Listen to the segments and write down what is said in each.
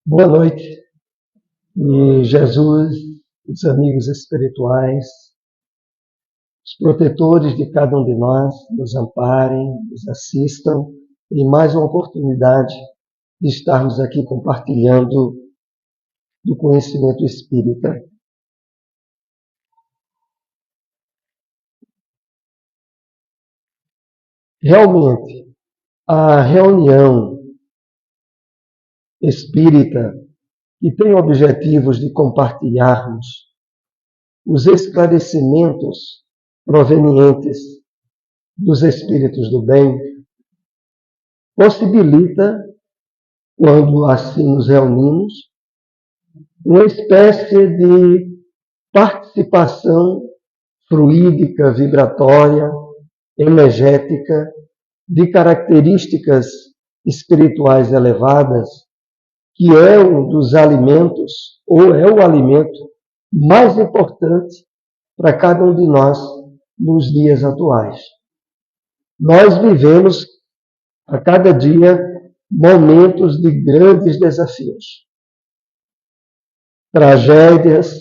Boa noite. E Jesus, os amigos espirituais, os protetores de cada um de nós, nos amparem, nos assistam em mais uma oportunidade de estarmos aqui compartilhando do conhecimento espírita. Realmente, a reunião espírita que tem objetivos de compartilharmos os esclarecimentos provenientes dos espíritos do bem, possibilita, quando assim nos reunimos, uma espécie de participação fluídica, vibratória, energética, de características espirituais elevadas, que é um dos alimentos, ou é o alimento mais importante para cada um de nós nos dias atuais. Nós vivemos a cada dia momentos de grandes desafios. Tragédias,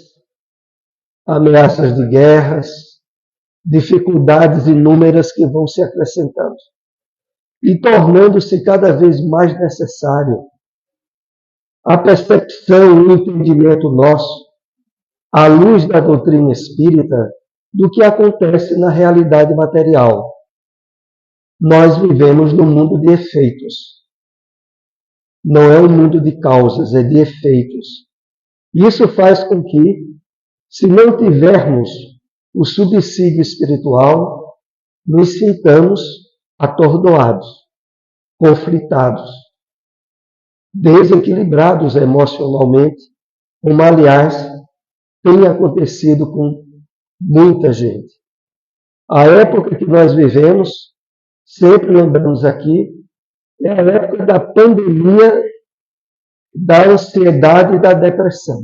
ameaças de guerras, dificuldades inúmeras que vão se acrescentando e tornando-se cada vez mais necessário a percepção e o entendimento nosso, à luz da doutrina espírita, do que acontece na realidade material. Nós vivemos num mundo de efeitos. Não é um mundo de causas, é de efeitos. Isso faz com que, se não tivermos o subsídio espiritual, nos sintamos atordoados, conflitados, desequilibrados emocionalmente, como, aliás, tem acontecido com muita gente. A época que nós vivemos, sempre lembramos aqui, é a época da pandemia, da ansiedade e da depressão,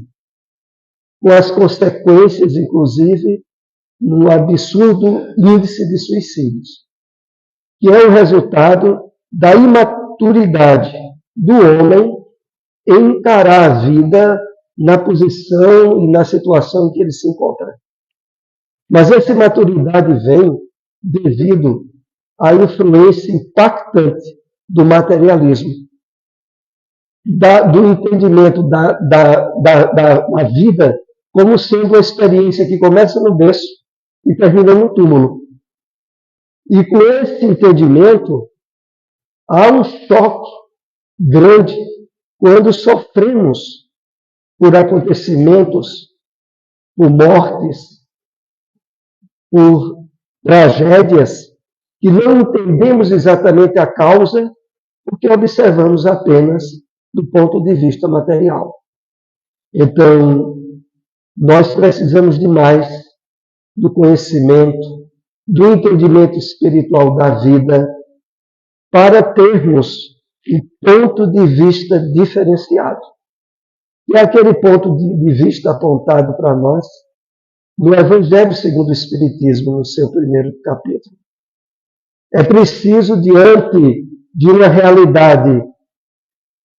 com as consequências, inclusive, no absurdo índice de suicídios, que é o resultado da imaturidade do homem em encarar a vida na posição e na situação em que ele se encontra. Mas essa imaturidade vem devido à influência impactante do materialismo, do entendimento da vida como sendo uma experiência que começa no berço e termina no túmulo. E com esse entendimento, há um choque grande quando sofremos por acontecimentos, por mortes, por tragédias, que não entendemos exatamente a causa, porque observamos apenas do ponto de vista material. Então, nós precisamos de mais do conhecimento, do entendimento espiritual da vida, para termos um ponto de vista diferenciado. E aquele ponto de vista apontado para nós no Evangelho segundo o Espiritismo, no seu primeiro capítulo. É preciso, diante de uma realidade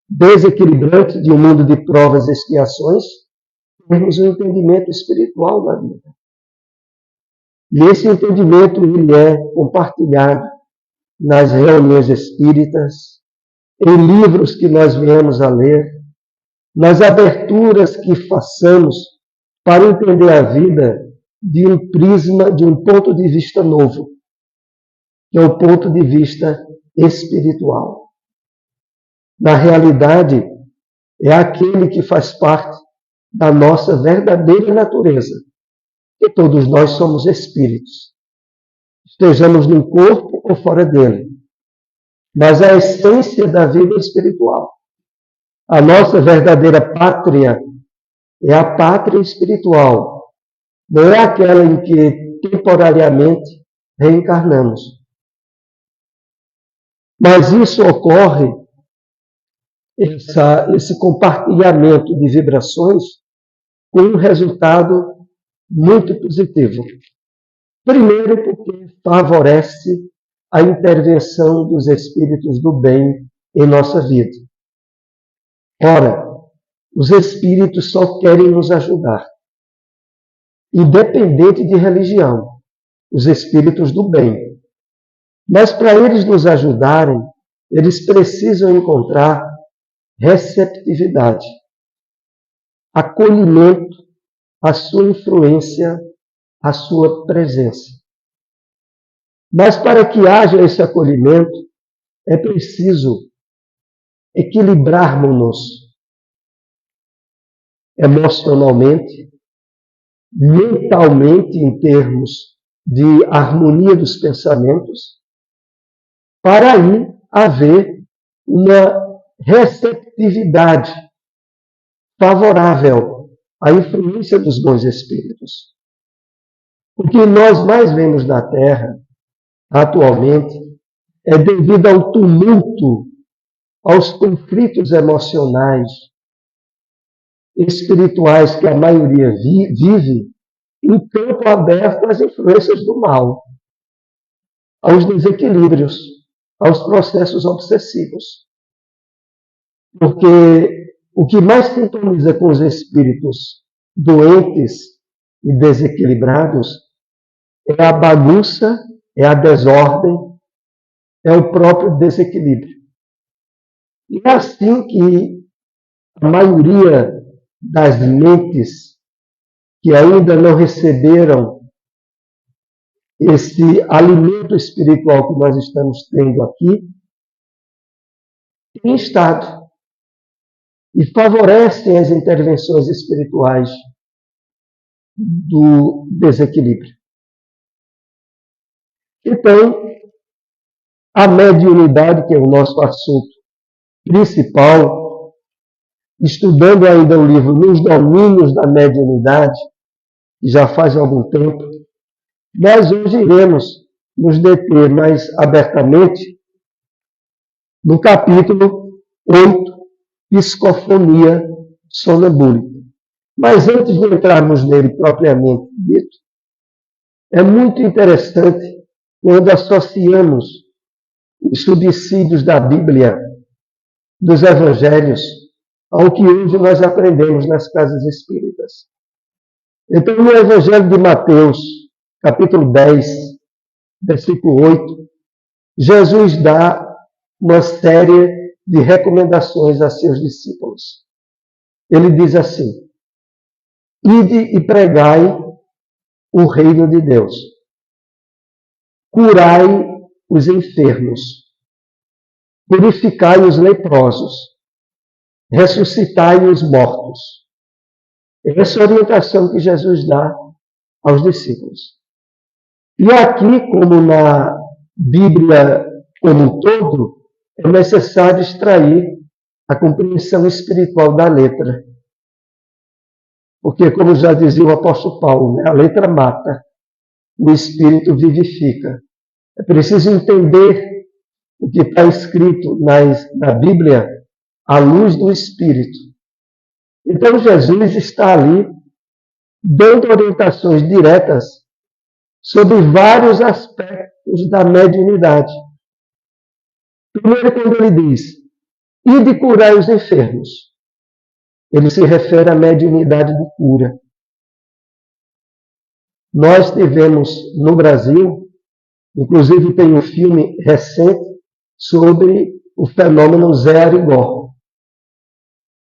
desequilibrante, de um mundo de provas e expiações, termos um entendimento espiritual da vida. E esse entendimento ele é compartilhado nas reuniões espíritas, em livros que nós viemos a ler, nas aberturas que façamos para entender a vida de um prisma, de um ponto de vista novo, que é o ponto de vista espiritual. Na realidade, é aquele que faz parte da nossa verdadeira natureza, que todos nós somos espíritos, estejamos num corpo ou fora dele. Mas a essência da vida é espiritual. A nossa verdadeira pátria é a pátria espiritual. Não é aquela em que temporariamente reencarnamos. Mas isso ocorre, esse compartilhamento de vibrações, com um resultado muito positivo. Primeiro, porque favorece a intervenção dos espíritos do bem em nossa vida. Ora, os espíritos só querem nos ajudar, independente de religião, os espíritos do bem. Mas para eles nos ajudarem, eles precisam encontrar receptividade, acolhimento, a sua influência, a sua presença. Mas para que haja esse acolhimento, é preciso equilibrarmos-nos emocionalmente, mentalmente, em termos de harmonia dos pensamentos, para aí haver uma receptividade favorável à influência dos bons espíritos. O que nós mais vemos na Terra, atualmente, é devido ao tumulto, aos conflitos emocionais, espirituais que a maioria vive, em campo aberto às influências do mal, aos desequilíbrios, aos processos obsessivos. Porque o que mais sintoniza com os espíritos doentes e desequilibrados é a bagunça, é a desordem, é o próprio desequilíbrio. E é assim que a maioria das mentes que ainda não receberam esse alimento espiritual que nós estamos tendo aqui, tem estado e favorecem as intervenções espirituais do desequilíbrio. Então, a mediunidade, que é o nosso assunto principal, estudando ainda o livro Nos Domínios da Mediunidade, que já faz algum tempo, nós hoje iremos nos deter mais abertamente no capítulo 8, Psicofonia Sonambúlica. Mas antes de entrarmos nele propriamente dito, é muito interessante quando associamos os subsídios da Bíblia, dos Evangelhos, ao que hoje nós aprendemos nas casas espíritas. Então, no Evangelho de Mateus, capítulo 10, versículo 8, Jesus dá uma série de recomendações a seus discípulos. Ele diz assim: ide e pregai o reino de Deus. Curai os enfermos. Purificai os leprosos. Ressuscitai os mortos. Essa é a orientação que Jesus dá aos discípulos. E aqui, como na Bíblia como um todo, é necessário extrair a compreensão espiritual da letra. Porque, como já dizia o apóstolo Paulo, a letra mata, o espírito vivifica. É preciso entender o que está escrito na Bíblia à luz do Espírito. Então, Jesus está ali dando orientações diretas sobre vários aspectos da mediunidade. Primeiro, quando ele diz, ide curar os enfermos, ele se refere à mediunidade de cura. Nós tivemos no Brasil, inclusive tem um filme recente sobre o fenômeno Zé Arigó.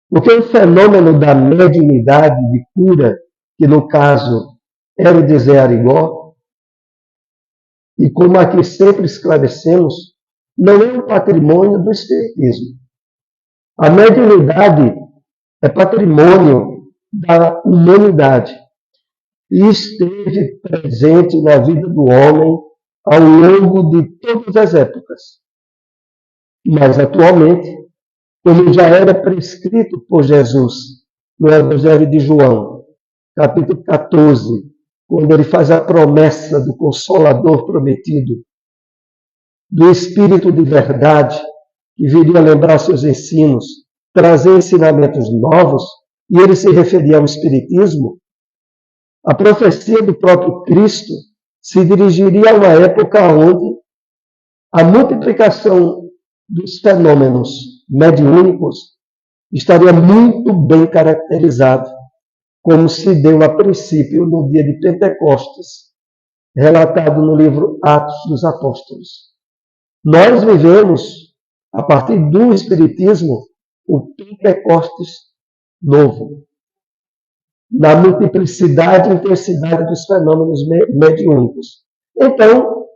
Porque o fenômeno da mediunidade de cura, que no caso era o de Zé Arigó, e como aqui sempre esclarecemos, não é um patrimônio do Espiritismo. A mediunidade é patrimônio da humanidade e esteve presente na vida do homem ao longo de todas as épocas. Mas atualmente, como já era prescrito por Jesus no Evangelho de João, capítulo 14, quando ele faz a promessa do Consolador prometido, do Espírito de verdade, que viria lembrar seus ensinos, trazer ensinamentos novos, e ele se referia ao Espiritismo, a profecia do próprio Cristo se dirigiria a uma época onde a multiplicação dos fenômenos mediúnicos estaria muito bem caracterizado, como se deu a princípio no dia de Pentecostes, relatado no livro Atos dos Apóstolos. Nós vivemos, a partir do Espiritismo, o Pentecostes novo, na multiplicidade e intensidade dos fenômenos mediúnicos. Então,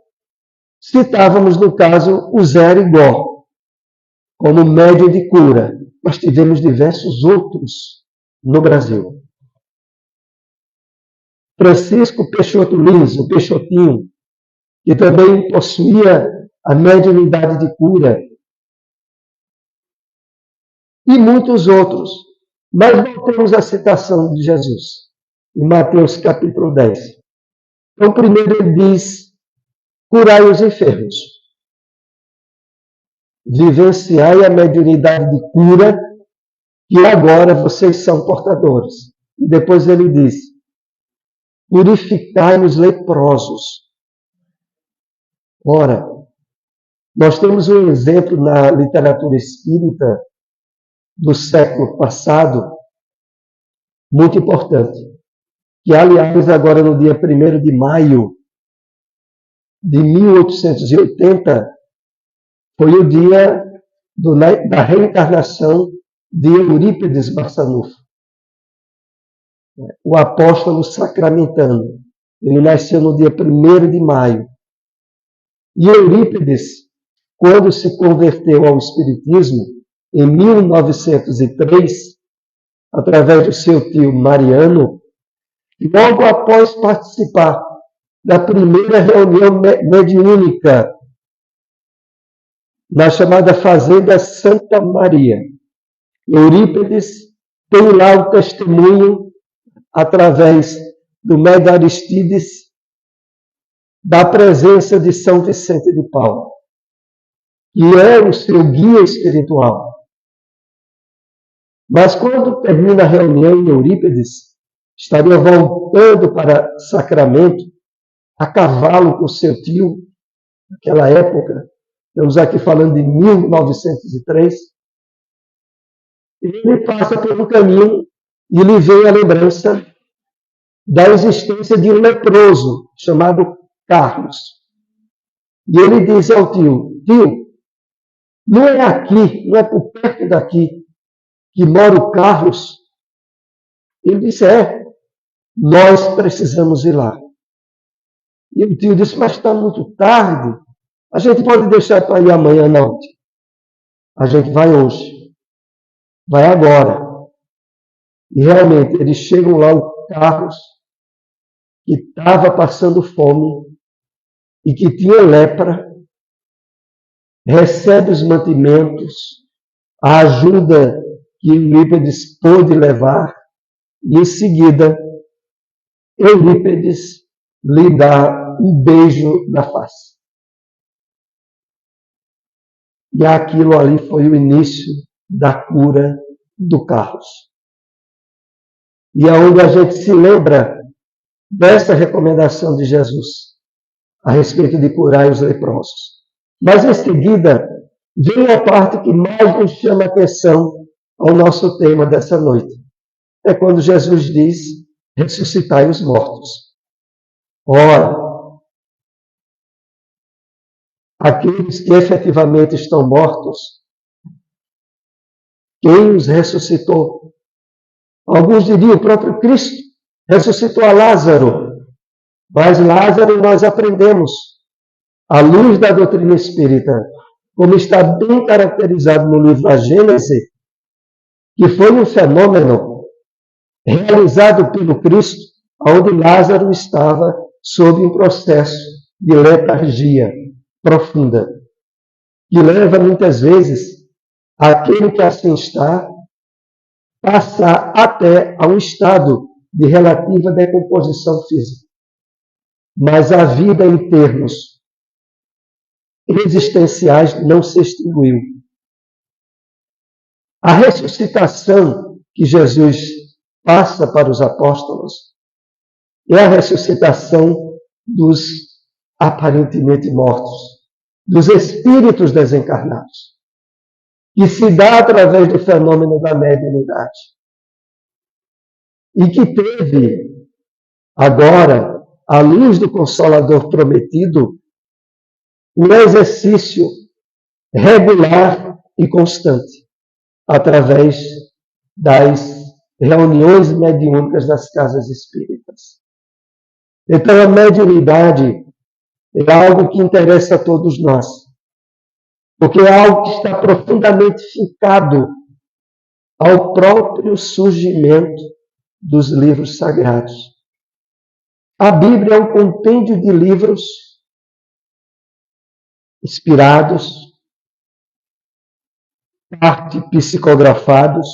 citávamos, no caso, o Zé Rigor, como médium de cura, mas tivemos diversos outros no Brasil. Francisco Peixoto Lins, o Peixotinho, que também possuía a mediunidade de cura, e muitos outros. Mas voltemos à citação de Jesus, em Mateus capítulo 10. Então, primeiro ele diz, curai os enfermos. Vivenciai a mediunidade de cura, que agora vocês são portadores. E depois ele diz, purificai os leprosos. Ora, nós temos um exemplo na literatura espírita do século passado, muito importante, que, aliás, agora no dia 1º de maio de 1880, foi o dia da reencarnação de Eurípides Barçanufo, o apóstolo sacramentano. Ele nasceu no dia 1º de maio. E Eurípides, quando se converteu ao Espiritismo, em 1903, através do seu tio Mariano, logo após participar da primeira reunião mediúnica na chamada Fazenda Santa Maria, Eurípides tem lá o testemunho, através do médium Aristides, da presença de São Vicente de Paulo, que é o seu guia espiritual. Mas quando termina a reunião em Eurípides, estaria voltando para Sacramento, a cavalo com seu tio, naquela época, estamos aqui falando de 1903, ele passa pelo caminho e lhe vem a lembrança da existência de um leproso, chamado Carlos. E ele diz ao tio, não é aqui, não é por perto daqui, que mora o Carlos? Ele disse, nós precisamos ir lá. E o tio disse, mas está muito tarde, a gente pode deixar para ir amanhã, não. A gente vai hoje, vai agora. E realmente, eles chegam lá, o Carlos, que estava passando fome e que tinha lepra, recebe os mantimentos, a ajuda que Eurípides pôde levar, e em seguida, Eurípides lhe dá um beijo na face. E aquilo ali foi o início da cura do Carlos. E é onde a gente se lembra dessa recomendação de Jesus a respeito de curar os leprosos. Mas em seguida, vem a parte que mais nos chama a atenção ao nosso tema dessa noite. É quando Jesus diz, ressuscitai os mortos. Ora, aqueles que efetivamente estão mortos, quem os ressuscitou? Alguns diriam, o próprio Cristo ressuscitou a Lázaro. Mas Lázaro, nós aprendemos, à luz da doutrina espírita, como está bem caracterizado no livro A Gênese, que foi um fenômeno realizado pelo Cristo, onde Lázaro estava sob um processo de letargia profunda, que leva muitas vezes aquele que assim está passar até a um estado de relativa decomposição física. Mas a vida em termos existenciais não se extinguiu. A ressuscitação que Jesus passa para os apóstolos é a ressuscitação dos aparentemente mortos, dos espíritos desencarnados, que se dá através do fenômeno da mediunidade. E que teve, agora, à luz do Consolador prometido, um exercício regular e constante, através das reuniões mediúnicas das casas espíritas. Então, a mediunidade é algo que interessa a todos nós, porque é algo que está profundamente fincado ao próprio surgimento dos livros sagrados. A Bíblia é um compêndio de livros inspirados, parte psicografados.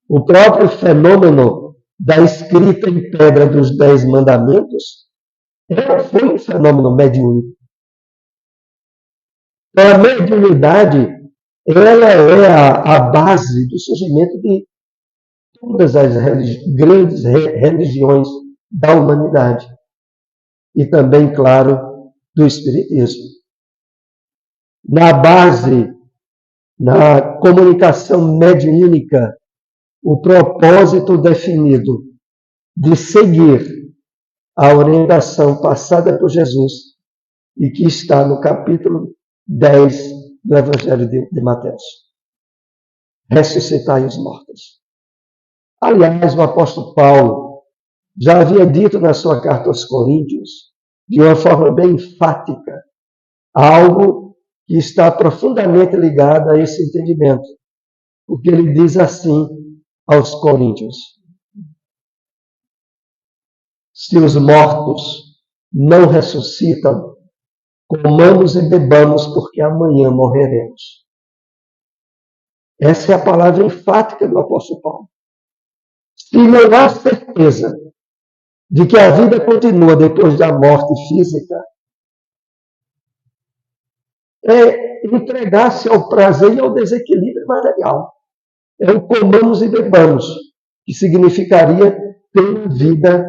O próprio fenômeno da escrita em pedra dos 10 mandamentos foi um fenômeno mediúnico. Então, a mediunidade, ela é a base do surgimento de todas as grandes religiões da humanidade. E também, claro, do Espiritismo. Na base, na comunicação mediúnica, o propósito definido de seguir a orientação passada por Jesus e que está no capítulo 10 do Evangelho de Mateus. Ressuscitai os mortos. Aliás, o apóstolo Paulo já havia dito na sua carta aos Coríntios, de uma forma bem enfática, algo que está profundamente ligado a esse entendimento. Porque ele diz assim aos Coríntios: se os mortos não ressuscitam, comamos e bebamos, porque amanhã morreremos. Essa é a palavra enfática do apóstolo Paulo. Se não há certeza de que a vida continua depois da morte física, é entregar-se ao prazer e ao desequilíbrio material. É o comamos e bebamos, que significaria ter uma vida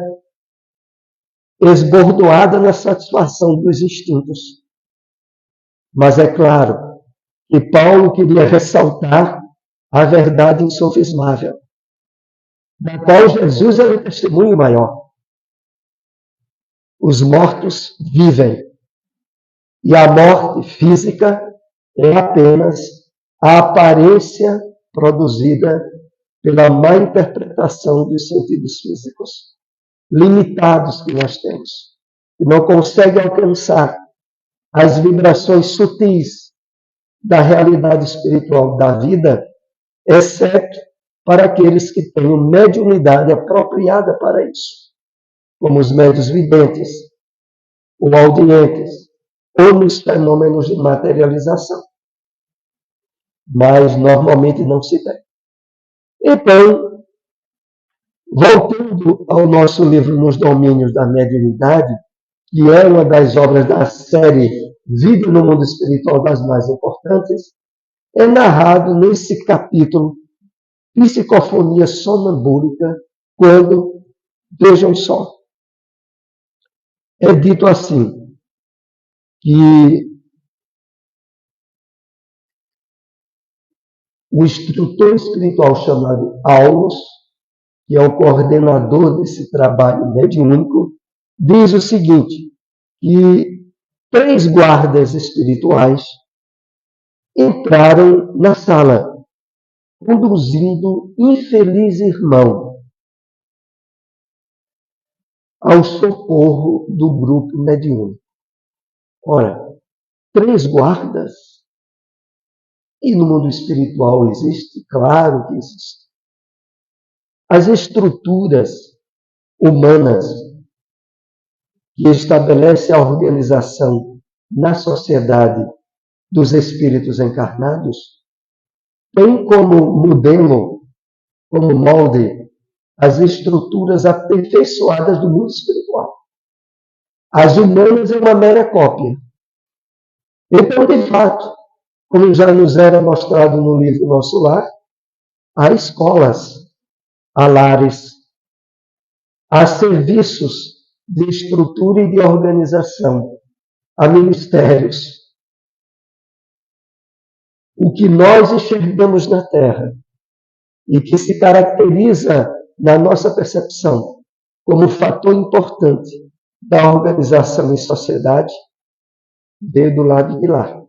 esbordoada na satisfação dos instintos. Mas é claro que Paulo queria ressaltar a verdade insofismável, da qual Jesus é o testemunho maior. Os mortos vivem, e a morte física é apenas a aparência produzida pela má interpretação dos sentidos físicos limitados que nós temos, que não consegue alcançar as vibrações sutis da realidade espiritual da vida, exceto para aqueles que têm mediunidade apropriada para isso, como os médiuns videntes, ou audientes, ou nos fenômenos de materialização. Mas normalmente não se tem. Então, voltando ao nosso livro Nos Domínios da Mediunidade, que é uma das obras da série Vida no Mundo Espiritual das mais importantes, é narrado nesse capítulo Psicofonia Sonambúlica, quando, vejam só, é dito assim, que o instrutor espiritual chamado Aulos, que é o coordenador desse trabalho mediúnico, diz o seguinte, que 3 guardas espirituais entraram na sala, conduzindo infeliz irmão ao socorro do grupo mediúnico. Ora, 3 guardas, e no mundo espiritual existe? Claro que existe. As estruturas humanas que estabelecem a organização na sociedade dos espíritos encarnados têm como modelo, como molde, as estruturas aperfeiçoadas do mundo espiritual. As humanas é uma mera cópia. Então, de fato, como já nos era mostrado no livro Nosso Lar, há escolas, há lares, há serviços de estrutura e de organização, a ministérios. O que nós enxergamos na Terra e que se caracteriza na nossa percepção como fator importante da organização em sociedade, veio do lado de lá.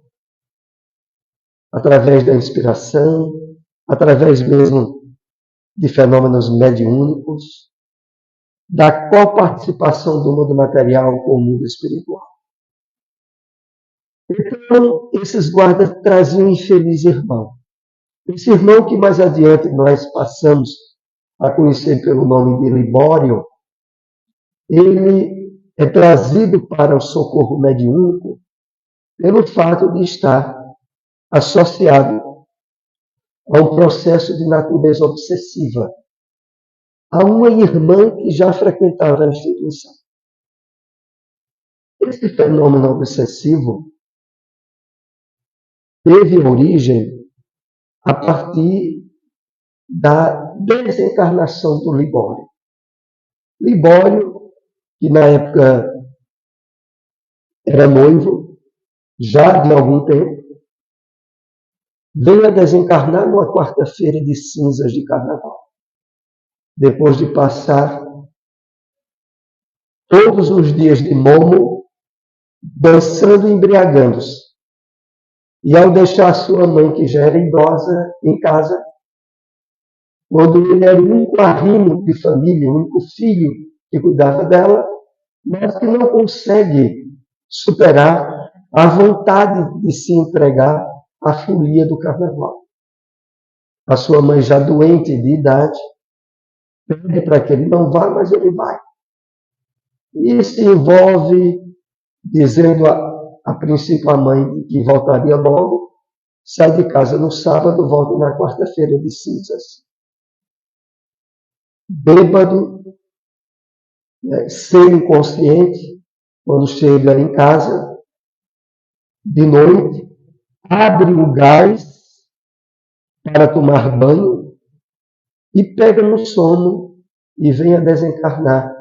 Através da inspiração, através mesmo de fenômenos mediúnicos, da coparticipação do mundo material com o mundo espiritual. Então, esses guardas traziam um infeliz irmão. Esse irmão que mais adiante nós passamos a conhecer pelo nome de Libório, ele é trazido para o socorro mediúnico pelo fato de estar associado a um processo de natureza obsessiva, a uma irmã que já frequentava a instituição. Esse fenômeno obsessivo teve origem a partir da desencarnação do Libório. Libório, que na época era noivo, já de algum tempo, veio a desencarnar numa quarta-feira de cinzas de carnaval, depois de passar todos os dias de momo dançando e embriagando-se. E ao deixar sua mãe, que já era idosa, em casa, quando ele era o único arrimo de família, o único filho que cuidava dela, mas que não consegue superar a vontade de se entregar à folia do carnaval. A sua mãe, já doente de idade, pede para que ele não vá, mas ele vai. E se envolve, dizendo a princípio a mãe que voltaria logo, sai de casa no sábado, volta na quarta-feira de cinzas. Bêbado, ser inconsciente, quando chega em casa, de noite, abre o gás para tomar banho e pega no sono e vem a desencarnar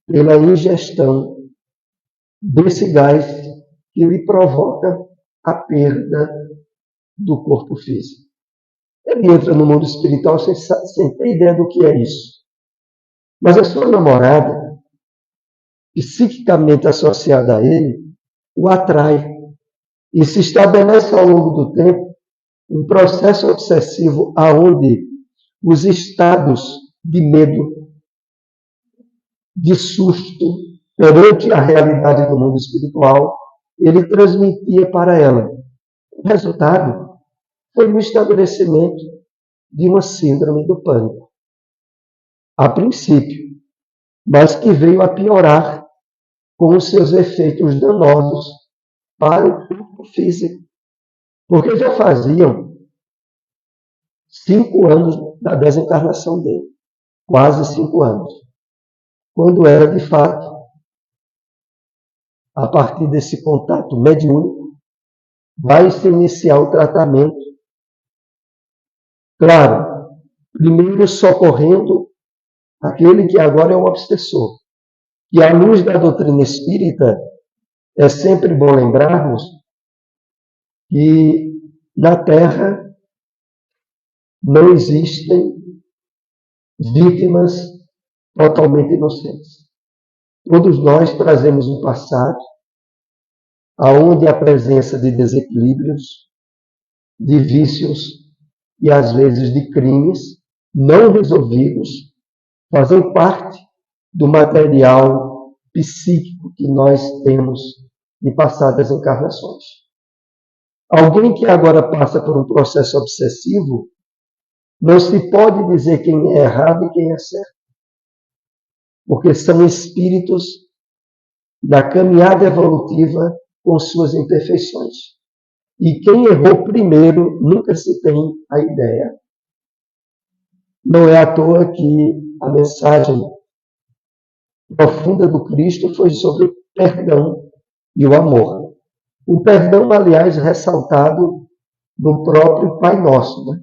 pela ingestão desse gás que lhe provoca a perda do corpo físico. Ele entra no mundo espiritual sem ter ideia do que é isso. Mas a sua namorada, psiquicamente associada a ele, o atrai. E se estabelece ao longo do tempo um processo obsessivo aonde os estados de medo, de susto perante a realidade do mundo espiritual, ele transmitia para ela. O resultado foi o estabelecimento de uma síndrome do pânico. A princípio, mas que veio a piorar com os seus efeitos danosos para o corpo físico. Porque já faziam 5 anos da desencarnação dele, quase 5 anos, quando era de fato, a partir desse contato mediúnico, vai se iniciar o tratamento. Claro, primeiro socorrendo aquele que agora é o obsessor. E à luz da doutrina espírita, é sempre bom lembrarmos que na Terra não existem vítimas totalmente inocentes. Todos nós trazemos um passado aonde a presença de desequilíbrios, de vícios e às vezes de crimes não resolvidos fazem parte do material psíquico que nós temos de passadas encarnações. Alguém que agora passa por um processo obsessivo, não se pode dizer quem é errado e quem é certo. Porque são espíritos da caminhada evolutiva com suas imperfeições. E quem errou primeiro nunca se tem a ideia. Não é à toa que a mensagem profunda do Cristo foi sobre o perdão e o amor. O perdão, aliás, ressaltado no próprio Pai Nosso, né?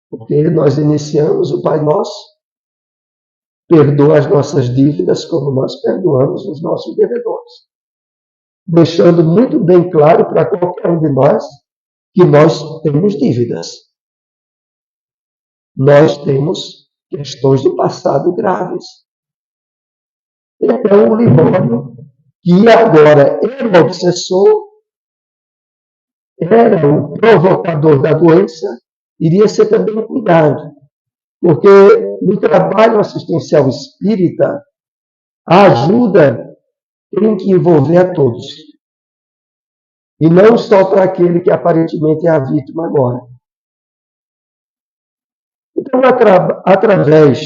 Porque nós iniciamos o Pai Nosso perdoa as nossas dívidas como nós perdoamos os nossos devedores, deixando muito bem claro para qualquer um de nós que nós temos dívidas. Nós temos questões do passado graves. Então, o Libório, que agora era o obsessor, era o provocador da doença, iria ser também cuidado. Porque no trabalho assistencial espírita, a ajuda tem que envolver a todos. E não só para aquele que aparentemente é a vítima agora. Então, através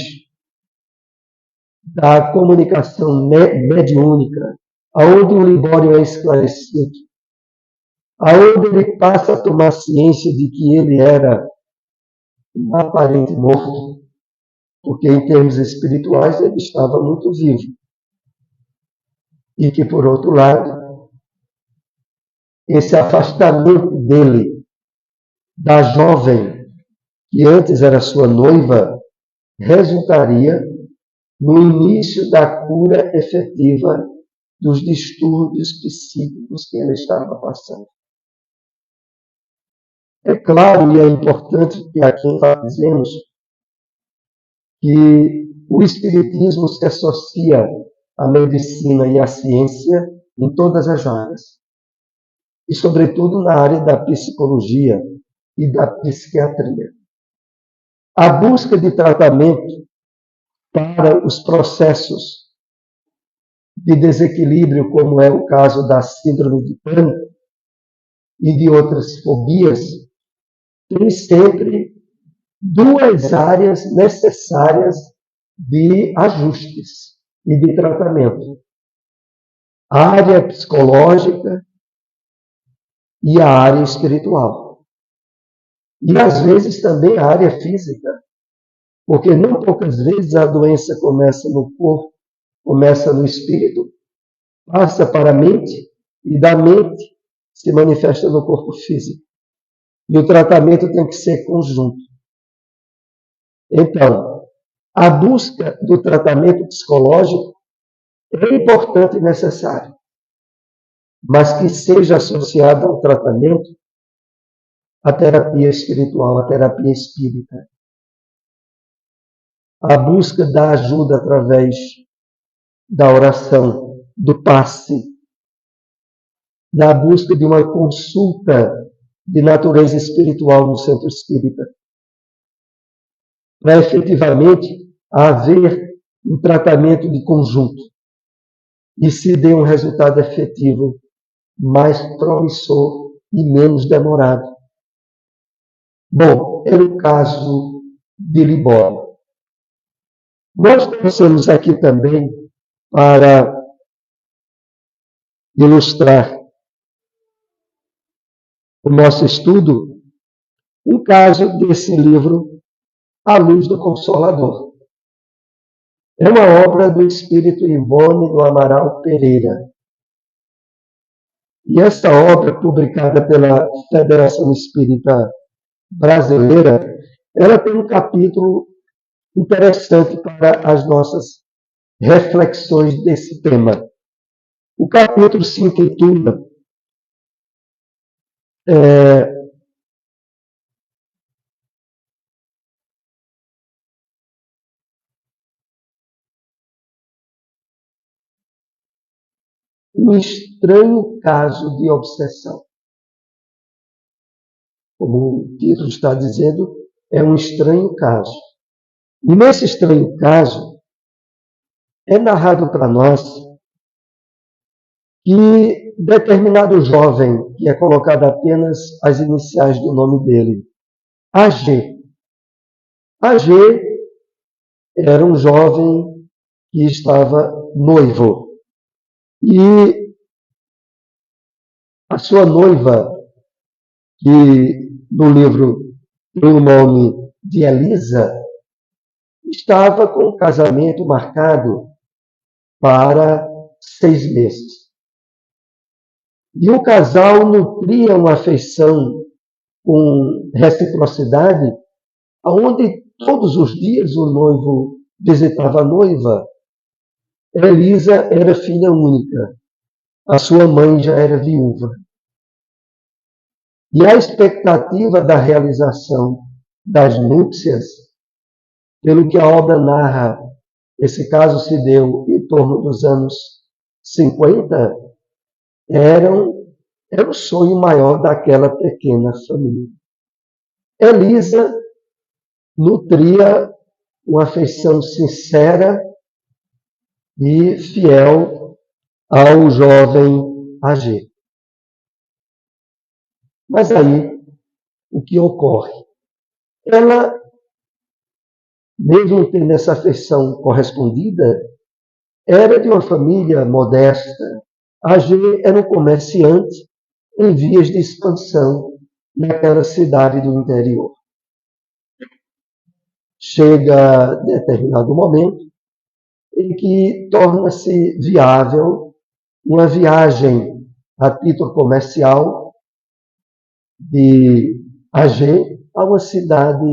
da comunicação mediúnica, aonde o Libório é esclarecido, aonde ele passa a tomar ciência de que ele era um aparente morto, porque em termos espirituais ele estava muito vivo. E que, por outro lado, esse afastamento dele da jovem, que antes era sua noiva, resultaria no início da cura efetiva dos distúrbios psíquicos que ele estava passando. É claro e é importante que aqui enfatizemos que o Espiritismo se associa à medicina e à ciência em todas as áreas, e sobretudo na área da psicologia e da psiquiatria. A busca de tratamento para os processos de desequilíbrio, como é o caso da síndrome de pânico e de outras fobias, tem sempre duas áreas necessárias de ajustes e de tratamento. A área psicológica e a área espiritual. E às vezes também a área física, porque não poucas vezes a doença começa no corpo, começa no espírito, passa para a mente e da mente se manifesta no corpo físico. E o tratamento tem que ser conjunto. Então, a busca do tratamento psicológico é importante e necessário, mas que seja associada ao tratamento a terapia espiritual, a terapia espírita. A busca da ajuda através da oração, do passe, da busca de uma consulta de natureza espiritual no centro espírita, para efetivamente haver um tratamento de conjunto e se dê um resultado efetivo mais promissor e menos demorado. Bom, é o caso de Libório. Nós trouxemos aqui também, para ilustrar o nosso estudo, um caso desse livro, A Luz do Consolador. É uma obra do espírito Ivone do Amaral Pereira. E essa obra, publicada pela Federação Espírita Brasileira, ela tem um capítulo interessante para as nossas reflexões desse tema. O capítulo se intitula Um estranho caso de obsessão. Como o título está dizendo, é um estranho caso. E nesse estranho caso, é narrado para nós que determinado jovem, que é colocado apenas as iniciais do nome dele, AG. AG era um jovem que estava noivo. E a sua noiva, que no livro tem o nome de Elisa, estava com o casamento marcado para 6 meses. E o casal nutria uma afeição com reciprocidade, onde todos os dias o noivo visitava a noiva. Elisa era filha única. A sua mãe já era viúva. E a expectativa da realização das núpcias, pelo que a obra narra, esse caso se deu em torno dos anos 50, era o sonho maior daquela pequena família. Elisa nutria uma afeição sincera e fiel ao jovem Agê. Mas aí, o que ocorre? Ela, mesmo tendo essa afeição correspondida, era de uma família modesta. Agê era um comerciante em vias de expansão naquela cidade do interior. Chega determinado momento em que torna-se viável uma viagem a título comercial de Agê a uma cidade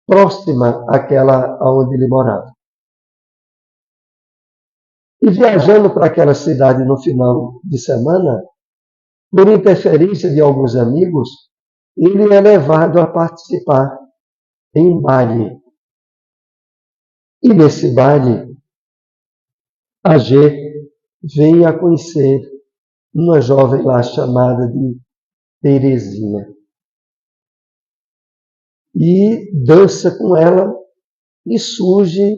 próxima àquela onde ele morava. E viajando para aquela cidade no final de semana, por interferência de alguns amigos, ele é levado a participar em um baile. E nesse baile, Agê vem a conhecer uma jovem lá chamada de Teresinha. E dança com ela e surge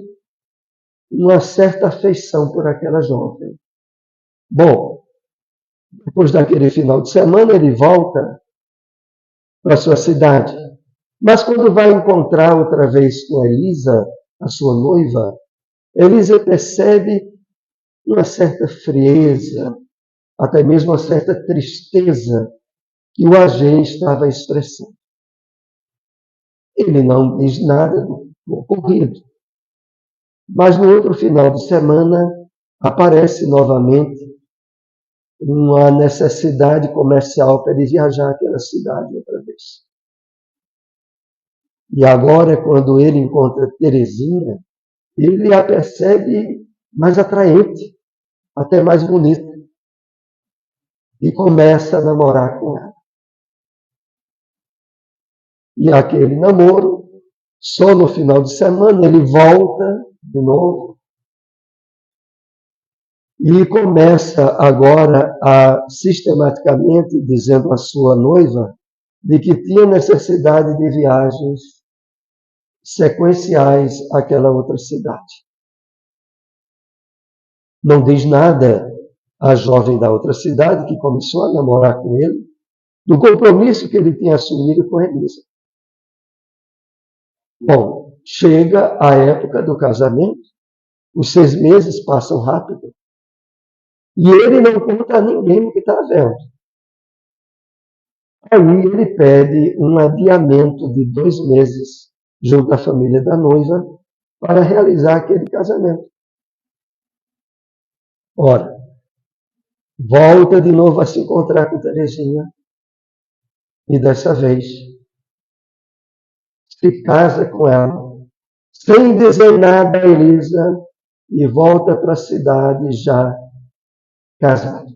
uma certa afeição por aquela jovem. Bom, depois daquele final de semana, ele volta para sua cidade. Mas quando vai encontrar outra vez com Elisa, a sua noiva, Elisa percebe uma certa frieza, até mesmo uma certa tristeza que o Agê estava expressando. Ele não diz nada do ocorrido. Mas no outro final de semana aparece novamente uma necessidade comercial para ele viajar àquela cidade outra vez. E agora, quando ele encontra Teresinha, ele a percebe mais atraente, até mais bonita. E começa a namorar com ela. E aquele namoro, só no final de semana, ele volta de novo e começa agora a sistematicamente dizendo à sua noiva de que tinha necessidade de viagens sequenciais àquela outra cidade. Não diz nada à jovem da outra cidade, que começou a namorar com ele, do compromisso que ele tinha assumido com Elisa. Bom, chega a época do casamento, os 6 meses passam rápido, e ele não conta a ninguém o que está vendo. Aí ele pede um adiamento de 2 meses junto à família da noiva para realizar aquele casamento. Ora, volta de novo a se encontrar com Teresinha e dessa vez se casa com ela, sem dizer nada a Elisa, e volta para a cidade já casado.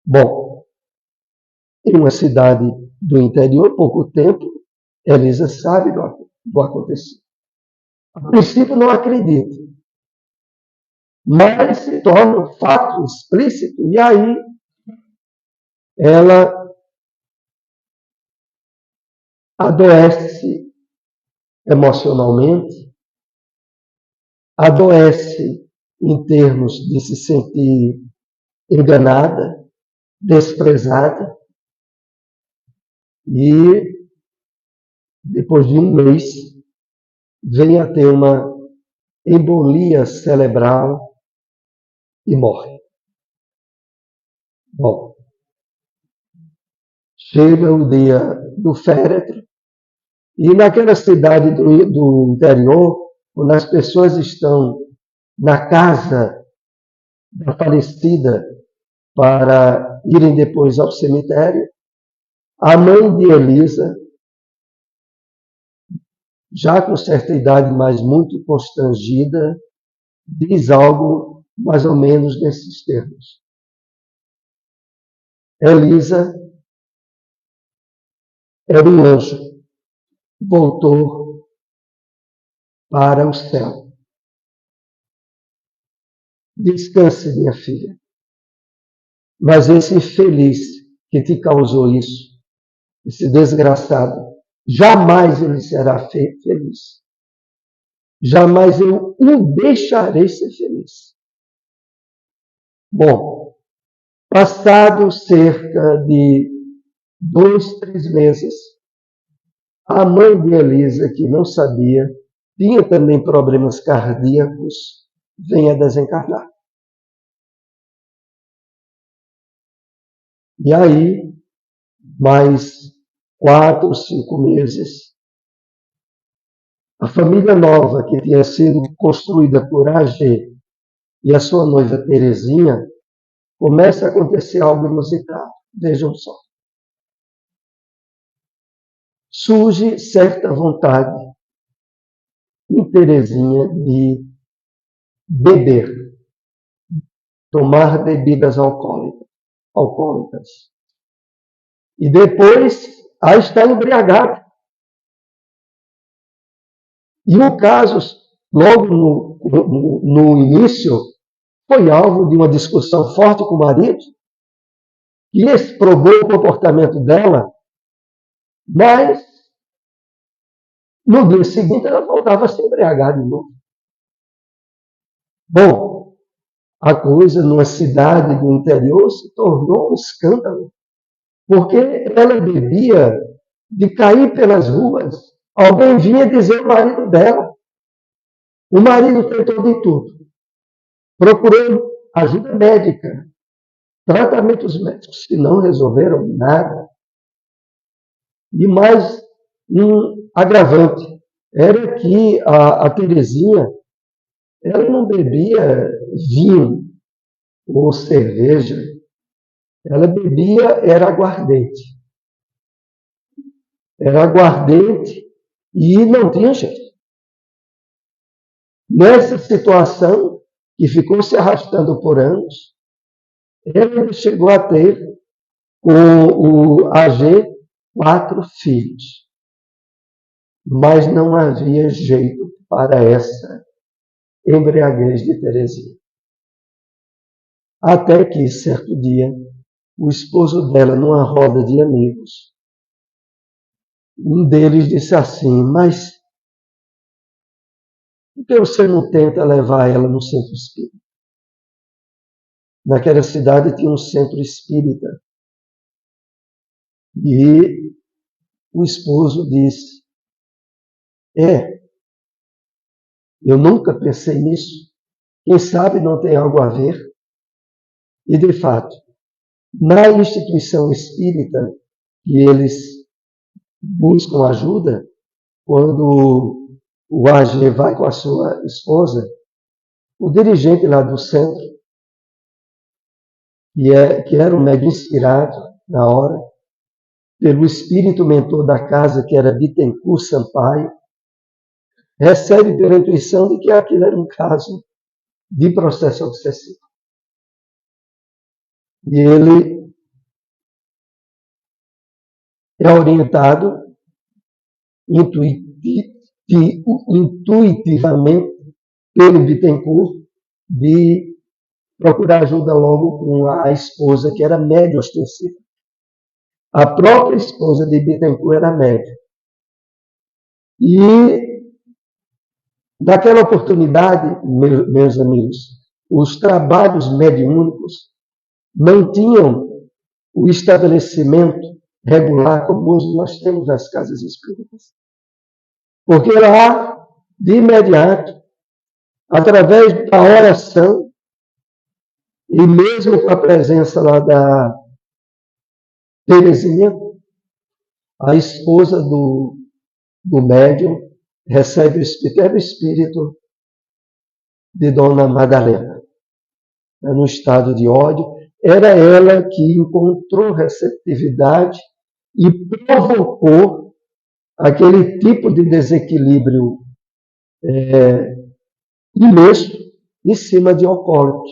Bom, em uma cidade do interior, pouco tempo, Elisa sabe do acontecido. A princípio não acredita, mas se torna um fato explícito, e aí ela adoece emocionalmente, adoece em termos de se sentir enganada, desprezada, e depois de 1 mês vem a ter uma embolia cerebral e morre. Bom, chega o dia do féretro, e naquela cidade do interior, quando as pessoas estão na casa da falecida para irem depois ao cemitério, a mãe de Elisa já com certa idade, mas muito constrangida, diz algo mais ou menos nesses termos. Elisa era um anjo, voltou para o céu. Descanse, minha filha. Mas esse infeliz que te causou isso, esse desgraçado, jamais ele será feliz. Jamais eu o deixarei ser feliz. Bom, passado cerca de 2, 3 meses, a mãe de Elisa, que não sabia, tinha também problemas cardíacos, vem a desencarnar. E aí, mais 4, 5 meses, a família nova que tinha sido construída por AG e a sua noiva Terezinha, começa a acontecer algo inusitado. Vejam só. Surge certa vontade em Terezinha de beber, tomar bebidas alcoólicas. E depois a estar embriagada. E o caso, logo no início, foi alvo de uma discussão forte com o marido, que exprobou o comportamento dela, mas no dia seguinte ela voltava a se embriagar de novo. Bom, a coisa numa cidade do interior se tornou um escândalo, porque ela bebia de cair pelas ruas. Alguém vinha dizer ao marido dela. O marido tentou de tudo. Procurou ajuda médica, tratamentos médicos que não resolveram nada. E mais um agravante era que a Terezinha, ela não bebia vinho ou cerveja, ela bebia era aguardente. Era aguardente e não tinha jeito. Nessa situação, que ficou se arrastando por anos, ela chegou a ter, com o AG, 4 filhos. Mas não havia jeito para essa embriaguez de Terezinha. Até que, certo dia, o esposo dela, numa roda de amigos, um deles disse assim: mas por que você não tenta levar ela no centro espírita? Naquela cidade tinha um centro espírita. E o esposo disse: eu nunca pensei nisso. Quem sabe não tem algo a ver? E, de fato, na instituição espírita que eles buscam ajuda, quando o AG vai com a sua esposa, o dirigente lá do centro, que era um médium inspirado na hora, pelo espírito mentor da casa, que era Bittencourt Sampaio, recebe pela intuição de que aquilo era um caso de processo obsessivo. E ele é orientado intuitivamente pelo Bittencourt de procurar ajuda logo com a esposa, que era médium ostensiva. A própria esposa de Bittencourt era médium. E, naquela oportunidade, meus amigos, os trabalhos mediúnicos não tinham o estabelecimento regular como hoje nós temos nas casas espíritas. Porque lá, de imediato, através da oração, e mesmo com a presença lá da Terezinha, a esposa do médium recebe o espírito de Dona Madalena. No estado de ódio, era ela que encontrou receptividade e provocou aquele tipo de desequilíbrio imenso em cima de alcoólicos.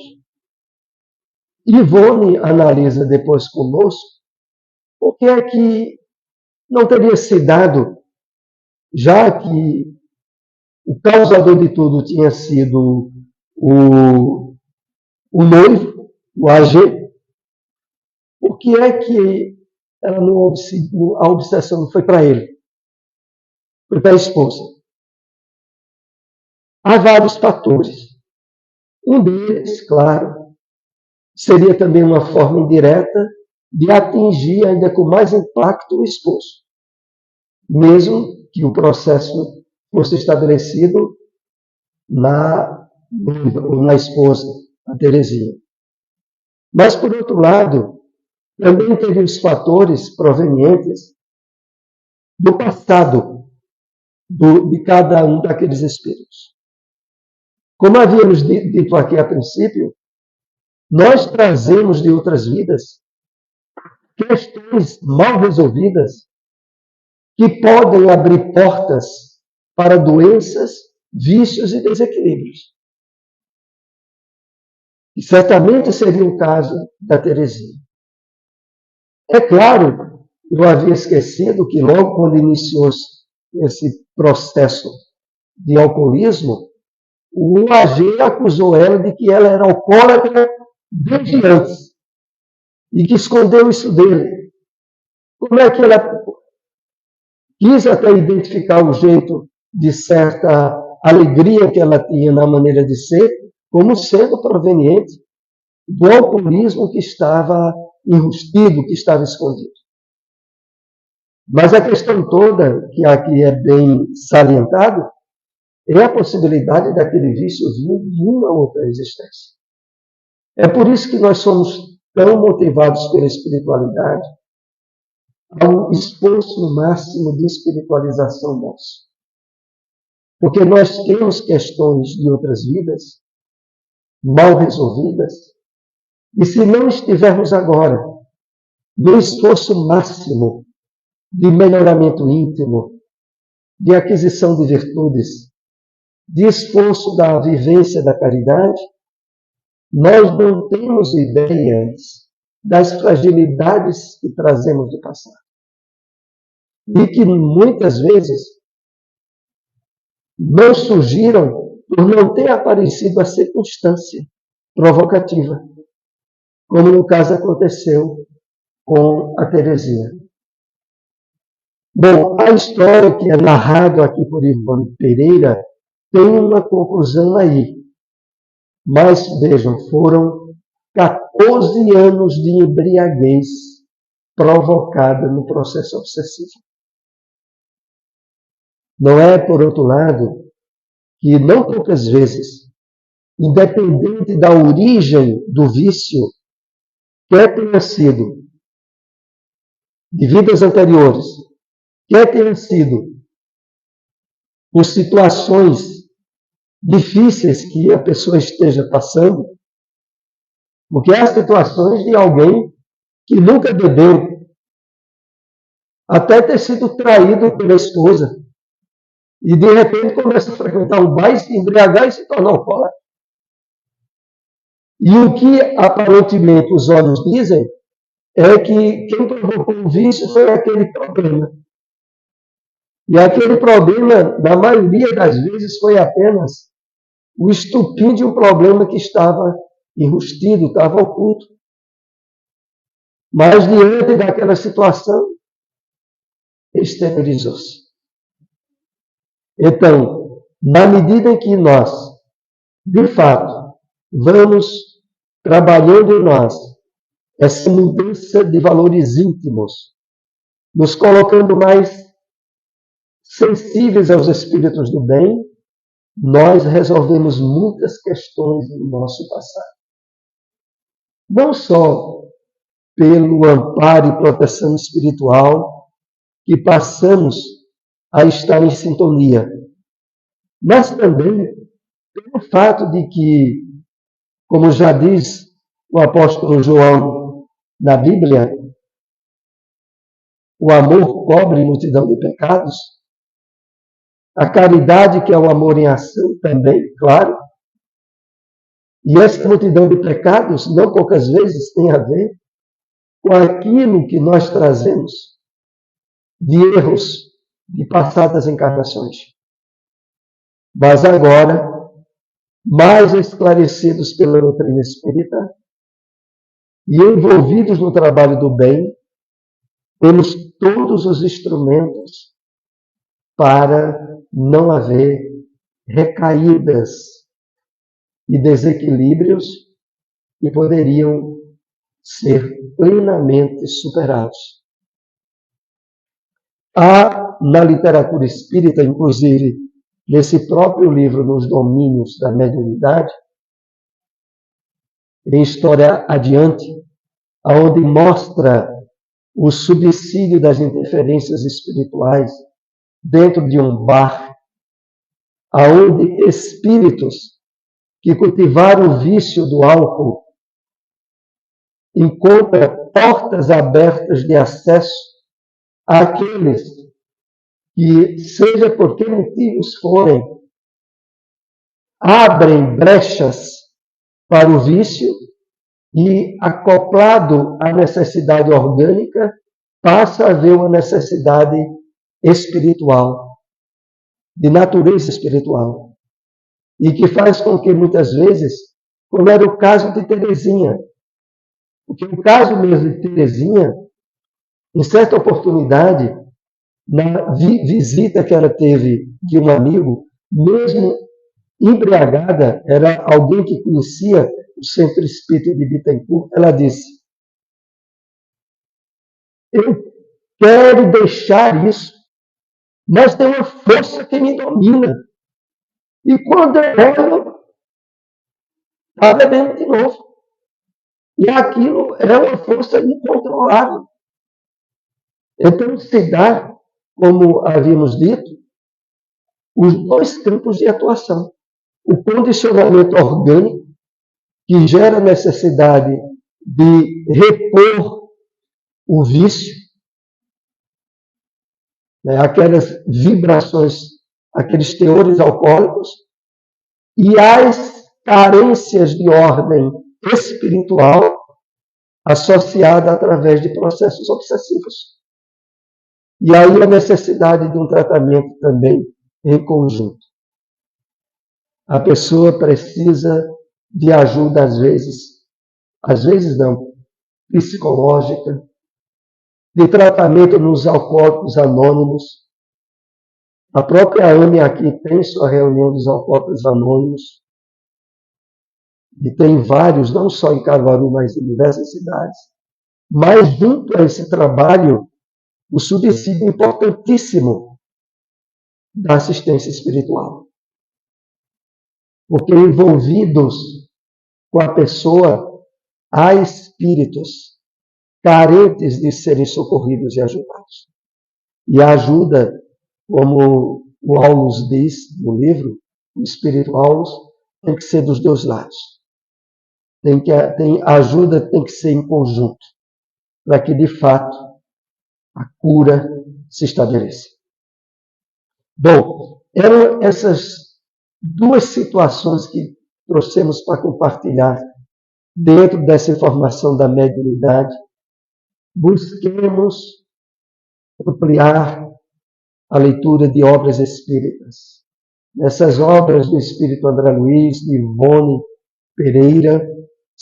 Ivone analisa depois conosco o que é que não teria se dado, já que o causador de tudo tinha sido o noivo, o AG, por que é que ela a obsessão não foi para ele? Foi para a esposa. Há vários fatores. Um deles, claro, seria também uma forma indireta de atingir ainda com mais impacto o esposo, mesmo que o processo fosse estabelecido na noiva ou na esposa, a Terezinha. Mas, por outro lado, também teve os fatores provenientes do passado de cada um daqueles espíritos. Como havíamos dito aqui a princípio, nós trazemos de outras vidas questões mal resolvidas que podem abrir portas para doenças, vícios e desequilíbrios. E certamente seria o caso da Terezinha. É claro, eu havia esquecido que logo quando iniciou-se esse processo de alcoolismo, o AG acusou ela de que ela era alcoólatra desde antes e que escondeu isso dele. Como é que ela quis até identificar o jeito de certa alegria que ela tinha na maneira de ser, como sendo proveniente do alcoolismo que estava enrustido, que estava escondido. Mas a questão toda, que aqui é bem salientado, é a possibilidade daquele vício vir de uma outra existência. É por isso que nós somos tão motivados pela espiritualidade, ao esforço máximo de espiritualização nosso. Porque nós temos questões de outras vidas mal resolvidas, e se não estivermos agora no esforço máximo de melhoramento íntimo, de aquisição de virtudes, de esforço da vivência da caridade, nós não temos ideias das fragilidades que trazemos do passado. E que muitas vezes não surgiram por não ter aparecido a circunstância provocativa, como no caso aconteceu com a Terezinha. Bom, a história que é narrada aqui por Ivone Pereira tem uma conclusão aí. Mas, vejam, foram 14 anos de embriaguez provocada no processo obsessivo. Não é, por outro lado, que não poucas vezes, independente da origem do vício, quer tenha sido de vidas anteriores, quer tenha sido por situações difíceis que a pessoa esteja passando, porque há situações de alguém que nunca bebeu, até ter sido traído pela esposa, e de repente começa a frequentar um bar, se embriagar e se tornar alcoólatra. E o que aparentemente os olhos dizem é que quem provocou o vício foi aquele problema. E aquele problema, na maioria das vezes, foi apenas o estupim de um problema que estava enrustido, estava oculto. Mas diante daquela situação, exteriorizou-se. Então, na medida em que nós, de fato, vamos trabalhando em nós essa mudança de valores íntimos, nos colocando mais sensíveis aos espíritos do bem, nós resolvemos muitas questões do nosso passado. Não só pelo amparo e proteção espiritual que passamos a estar em sintonia, mas também pelo fato de que, como já diz o apóstolo João na Bíblia, o amor cobre multidão de pecados. A caridade, que é o amor em ação também, claro. E essa multidão de pecados, não poucas vezes, tem a ver com aquilo que nós trazemos de erros de passadas encarnações. Mas agora, mais esclarecidos pela doutrina espírita e envolvidos no trabalho do bem, temos todos os instrumentos para não haver recaídas e desequilíbrios que poderiam ser plenamente superados. Há na literatura espírita, inclusive nesse próprio livro, Nos Domínios da Mediunidade, em História Adiante, onde mostra o subsídio das interferências espirituais dentro de um bar, aonde espíritos que cultivaram o vício do álcool encontram portas abertas de acesso àqueles que, seja por que motivos forem, abrem brechas para o vício e, acoplado à necessidade orgânica, passa a haver uma necessidade espiritual, de natureza espiritual, e que faz com que, muitas vezes, como era o caso de Teresinha, porque o caso mesmo de Teresinha, em certa oportunidade, na visita que ela teve de um amigo, mesmo embriagada, era alguém que conhecia o Centro Espírita de Bittencourt, ela disse: eu quero deixar isso, mas tem uma força que me domina. E quando eu olho, está bebendo de novo. E aquilo é uma força incontrolável. Então se dá, como havíamos dito, os dois campos de atuação. O condicionamento orgânico, que gera a necessidade de repor o vício, aquelas vibrações, aqueles teores alcoólicos, e as carências de ordem espiritual associada através de processos obsessivos. E aí a necessidade de um tratamento também em conjunto. A pessoa precisa de ajuda, às vezes não, psicológica, de tratamento nos alcoólicos anônimos. A própria AME aqui tem sua reunião dos alcoólicos anônimos, e tem vários, não só em Caruaru, mas em diversas cidades. Mas, junto a esse trabalho, o subsídio importantíssimo da assistência espiritual. Porque envolvidos com a pessoa, há espíritos carentes de serem socorridos e ajudados. E a ajuda, como o Aulus diz no livro, o Espírito Aulus, tem que ser dos dois lados. A ajuda tem que ser em conjunto, para que, de fato, a cura se estabeleça. Bom, eram essas duas situações que trouxemos para compartilhar dentro dessa informação da mediunidade. Busquemos ampliar a leitura de obras espíritas. Essas obras do Espírito André Luiz, de Ivone Pereira,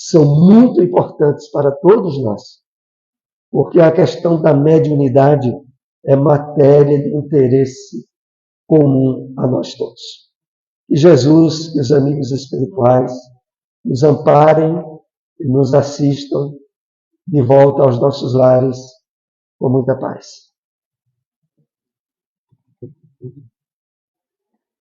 são muito importantes para todos nós, porque a questão da mediunidade é matéria de interesse comum a nós todos. Que Jesus e os amigos espirituais nos amparem e nos assistam de volta aos nossos lares com muita paz.